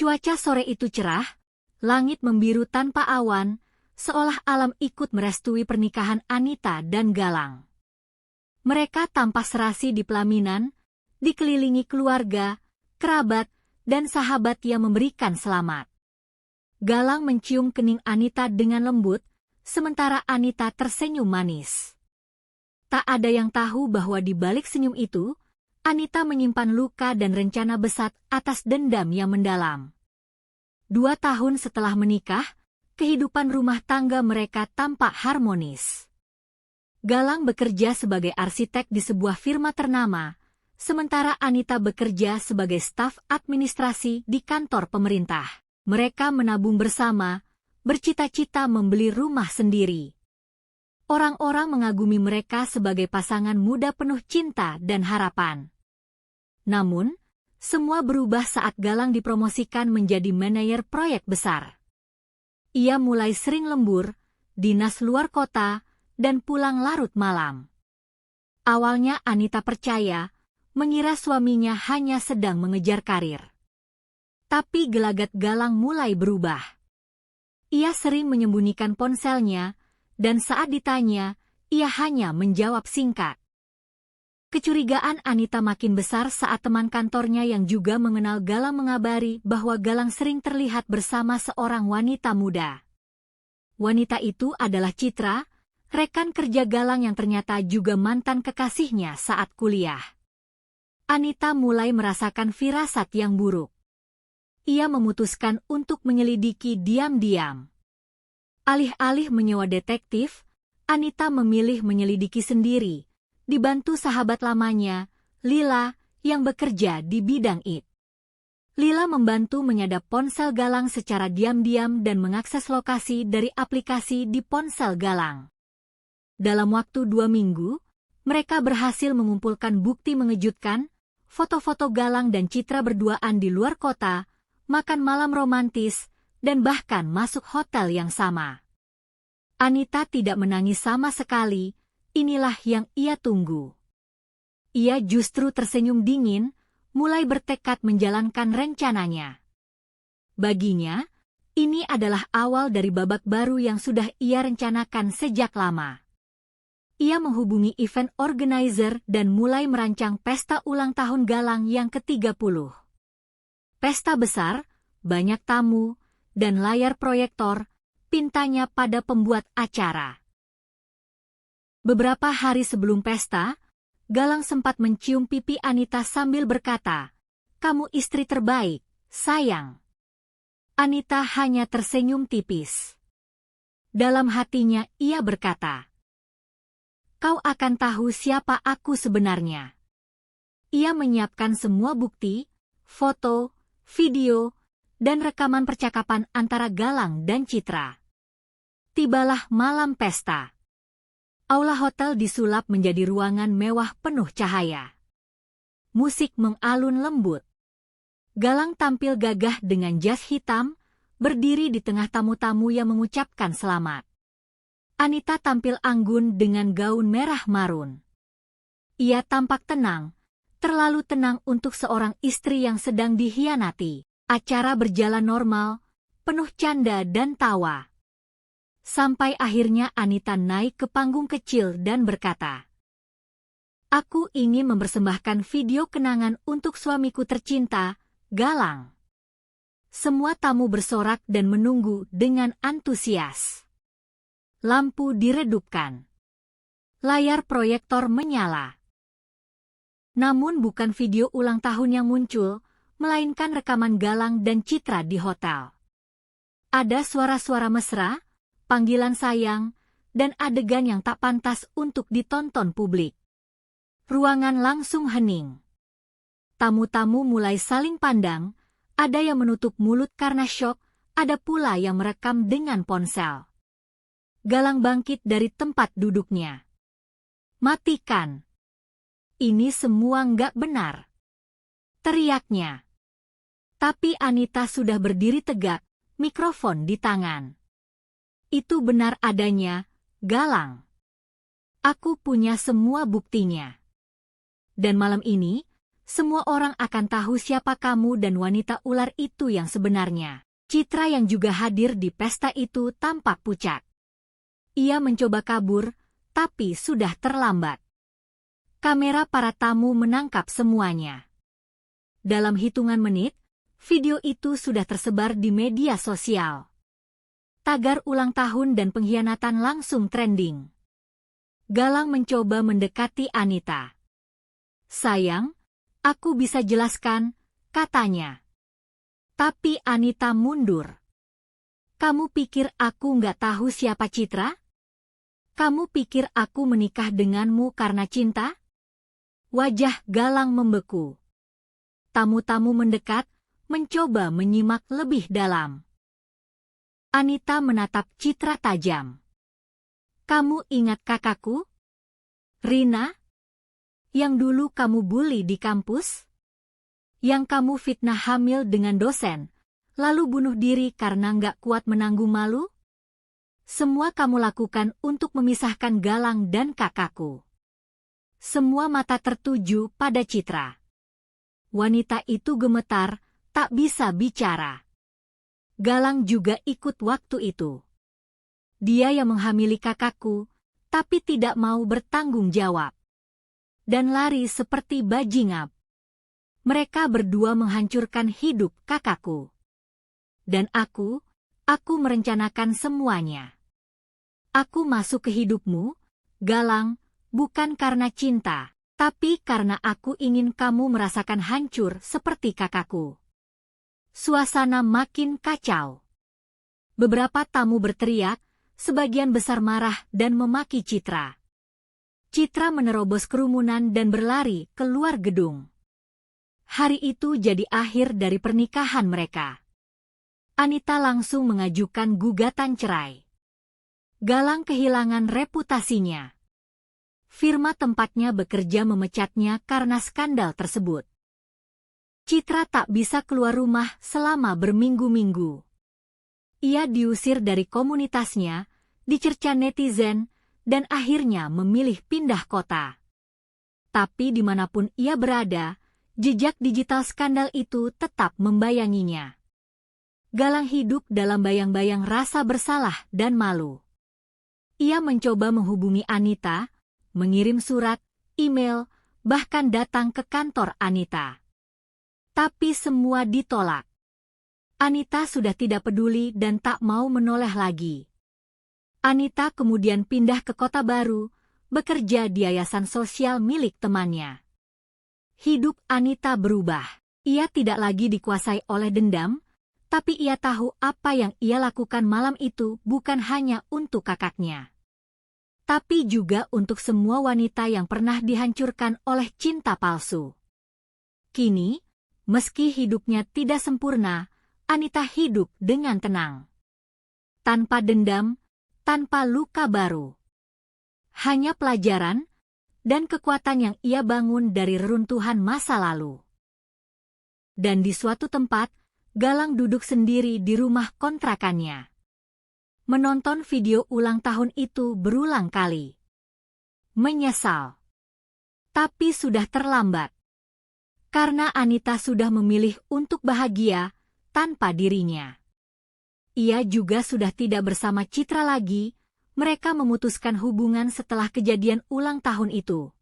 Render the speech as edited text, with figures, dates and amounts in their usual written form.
Cuaca sore itu cerah, langit membiru tanpa awan, seolah alam ikut merestui pernikahan Anita dan Galang. Mereka tampak serasi di pelaminan, dikelilingi keluarga, kerabat, dan sahabat yang memberikan selamat. Galang mencium kening Anita dengan lembut, sementara Anita tersenyum manis. Tak ada yang tahu bahwa di balik senyum itu, Anita menyimpan luka dan rencana besar atas dendam yang mendalam. 2 tahun setelah menikah, kehidupan rumah tangga mereka tampak harmonis. Galang bekerja sebagai arsitek di sebuah firma ternama, sementara Anita bekerja sebagai staf administrasi di kantor pemerintah. Mereka menabung bersama, bercita-cita membeli rumah sendiri. Orang-orang mengagumi mereka sebagai pasangan muda penuh cinta dan harapan. Namun, semua berubah saat Galang dipromosikan menjadi manajer proyek besar. Ia mulai sering lembur, dinas luar kota, dan pulang larut malam. Awalnya Anita percaya, mengira suaminya hanya sedang mengejar karir. Tapi gelagat Galang mulai berubah. Ia sering menyembunyikan ponselnya, dan saat ditanya, ia hanya menjawab singkat. Kecurigaan Anita makin besar saat teman kantornya yang juga mengenal Galang mengabari bahwa Galang sering terlihat bersama seorang wanita muda. Wanita itu adalah Citra, rekan kerja Galang yang ternyata juga mantan kekasihnya saat kuliah. Anita mulai merasakan firasat yang buruk. Ia memutuskan untuk menyelidiki diam-diam. Alih-alih menyewa detektif, Anita memilih menyelidiki sendiri, dibantu sahabat lamanya, Lila, yang bekerja di bidang IT. Lila membantu menyadap ponsel Galang secara diam-diam dan mengakses lokasi dari aplikasi di ponsel Galang. Dalam waktu 2 minggu, mereka berhasil mengumpulkan bukti mengejutkan, foto-foto Galang dan Citra berduaan di luar kota, makan malam romantis, dan bahkan masuk hotel yang sama. Anita tidak menangis sama sekali, inilah yang ia tunggu. Ia justru tersenyum dingin, mulai bertekad menjalankan rencananya. Baginya, ini adalah awal dari babak baru yang sudah ia rencanakan sejak lama. Ia menghubungi event organizer dan mulai merancang pesta ulang tahun Galang yang ke-30. Pesta besar, banyak tamu, dan layar proyektor, pintanya pada pembuat acara. Beberapa hari sebelum pesta, Galang sempat mencium pipi Anita sambil berkata, "Kamu istri terbaik, sayang." Anita hanya tersenyum tipis. Dalam hatinya ia berkata, "Kau akan tahu siapa aku sebenarnya." Ia menyiapkan semua bukti, foto, video, dan rekaman percakapan antara Galang dan Citra. Tibalah malam pesta. Aula hotel disulap menjadi ruangan mewah penuh cahaya. Musik mengalun lembut. Galang tampil gagah dengan jas hitam, berdiri di tengah tamu-tamu yang mengucapkan selamat. Anita tampil anggun dengan gaun merah marun. Ia tampak tenang, terlalu tenang untuk seorang istri yang sedang dikhianati. Acara berjalan normal, penuh canda dan tawa. Sampai akhirnya Anita naik ke panggung kecil dan berkata, "Aku ingin mempersembahkan video kenangan untuk suamiku tercinta, Galang." Semua tamu bersorak dan menunggu dengan antusias. Lampu diredupkan. Layar proyektor menyala. Namun bukan video ulang tahun yang muncul, melainkan rekaman Galang dan Citra di hotel. Ada suara-suara mesra, panggilan sayang, dan adegan yang tak pantas untuk ditonton publik. Ruangan langsung hening. Tamu-tamu mulai saling pandang, ada yang menutup mulut karena syok, ada pula yang merekam dengan ponsel. Galang bangkit dari tempat duduknya. "Matikan! Ini semua nggak benar!" teriaknya. Tapi Anita sudah berdiri tegak, mikrofon di tangan. "Itu benar adanya, Galang. Aku punya semua buktinya. Dan malam ini, Semua orang akan tahu siapa kamu dan wanita ular itu yang sebenarnya. Citra yang juga hadir di pesta itu tampak pucat. Ia mencoba kabur, tapi sudah terlambat. Kamera para tamu menangkap semuanya. Dalam hitungan menit, video itu sudah tersebar di media sosial. Tagar ulang tahun dan pengkhianatan langsung trending. Galang mencoba mendekati Anita. "Sayang, aku bisa jelaskan," katanya. Tapi Anita mundur. "Kamu pikir aku nggak tahu siapa Citra? Kamu pikir aku menikah denganmu karena cinta?" Wajah Galang membeku. Tamu-tamu mendekat, mencoba menyimak lebih dalam. Anita menatap Citra tajam. "Kamu ingat kakakku? Rina? Yang dulu kamu bully di kampus? Yang kamu fitnah hamil dengan dosen, lalu bunuh diri karena nggak kuat menanggung malu? Semua kamu lakukan untuk memisahkan Galang dan kakakku." Semua mata tertuju pada Citra. Wanita itu gemetar, tak bisa bicara. Galang juga ikut waktu itu. "Dia yang menghamili kakakku, tapi tidak mau bertanggung jawab. Dan lari seperti bajingan. Mereka berdua menghancurkan hidup kakakku. Dan aku merencanakan semuanya. Aku masuk ke hidupmu, Galang, bukan karena cinta, tapi karena aku ingin kamu merasakan hancur seperti kakakku." Suasana makin kacau. Beberapa tamu berteriak, sebagian besar marah dan memaki Citra. Citra menerobos kerumunan dan berlari keluar gedung. Hari itu jadi akhir dari pernikahan mereka. Anita langsung mengajukan gugatan cerai. Galang kehilangan reputasinya. Firma tempatnya bekerja memecatnya karena skandal tersebut. Citra tak bisa keluar rumah selama berminggu-minggu. Ia diusir dari komunitasnya, dicerca netizen, dan akhirnya memilih pindah kota. Tapi dimanapun ia berada, jejak digital skandal itu tetap membayanginya. Galang hidup dalam bayang-bayang rasa bersalah dan malu. Ia mencoba menghubungi Anita, mengirim surat, email, bahkan datang ke kantor Anita. Tapi semua ditolak. Anita sudah tidak peduli dan tak mau menoleh lagi. Anita kemudian pindah ke kota baru, bekerja di yayasan sosial milik temannya. Hidup Anita berubah. Ia tidak lagi dikuasai oleh dendam, tapi ia tahu apa yang ia lakukan malam itu bukan hanya untuk kakaknya, tapi juga untuk semua wanita yang pernah dihancurkan oleh cinta palsu. Kini, meski hidupnya tidak sempurna, Anita hidup dengan tenang. Tanpa dendam, tanpa luka baru. Hanya pelajaran dan kekuatan yang ia bangun dari reruntuhan masa lalu. Dan di suatu tempat, Galang duduk sendiri di rumah kontrakannya. Menonton video ulang tahun itu berulang kali. Menyesal. Tapi sudah terlambat. Karena Anita sudah memilih untuk bahagia tanpa dirinya. Ia juga sudah tidak bersama Citra lagi, mereka memutuskan hubungan setelah kejadian ulang tahun itu.